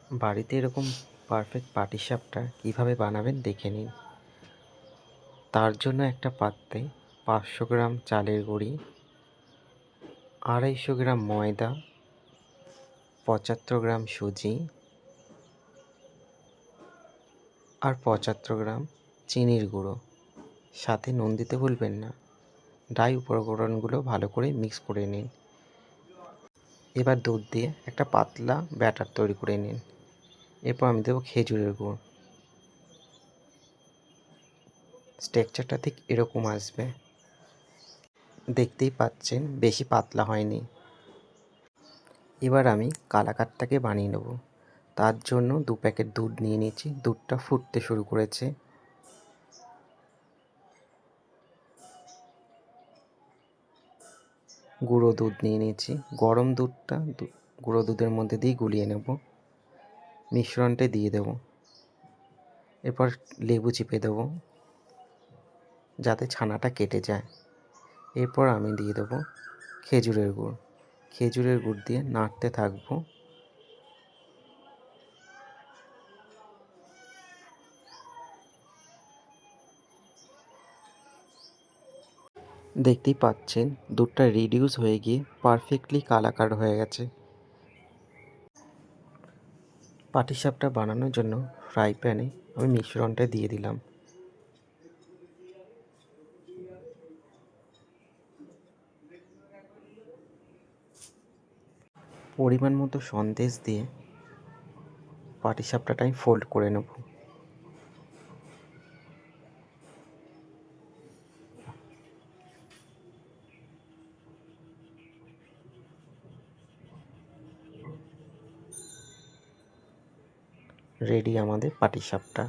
বাড়িতে এরকম পারফেক্ট পাটিসাপটা কীভাবে বানাবেন দেখে নিন। তার জন্য একটা পাত্রে 500 গ্রাম চালের গুঁড়ি, 250 গ্রাম ময়দা, 75 গ্রাম সুজি আর 75 গ্রাম চিনির গুঁড়ো, সাথে নুন দিতে ভুলবেন না। ড্রাই উপকরণগুলো ভালো করে মিক্স করে নিন। এবার দুধ দিয়ে একটা পাতলা ব্যাটার তৈরি করে নিন। এরপর আমি দেবো খেজুরের গুড়। স্ট্রাকচারটা ঠিক এরকম আসবে, দেখতেই পাচ্ছেন বেশি পাতলা হয়নি। এবার আমি কালাকাঁদটাকে বানিয়ে নেব। তার জন্য 2 প্যাকেট দুধ নিয়ে নিয়েছি। দুধটা ফুটতে শুরু করেছে। গুঁড়ো দুধ নিয়ে নিয়েছি। গরম দুধটা গুঁড়ো দুধের মধ্যে দিয়ে গুলিয়ে নেব। মিশ্রণটা দিয়ে দেব। এরপর লেবু চিপে দেবো যাতে ছানাটা কেটে যায়। এরপর আমি দিয়ে দেবো খেজুরের গুড়। খেজুরের গুড় দিয়ে নাড়তে থাকবো। দেখতেই পাচ্ছেন দুধটা রিডিউস হয়ে গিয়ে পারফেক্টলি কালাকার হয়ে গেছে। পাটিসাপটা বানানোর জন্য ফ্রাই প্যানে আমি মিশ্রণটা দিয়ে দিলাম। পরিমাণ মতো সন্দেশ দিয়ে পাটিসাপটাটা আমি ফোল্ড করে নেব। রেডি আমাদের পাটিসাপটা।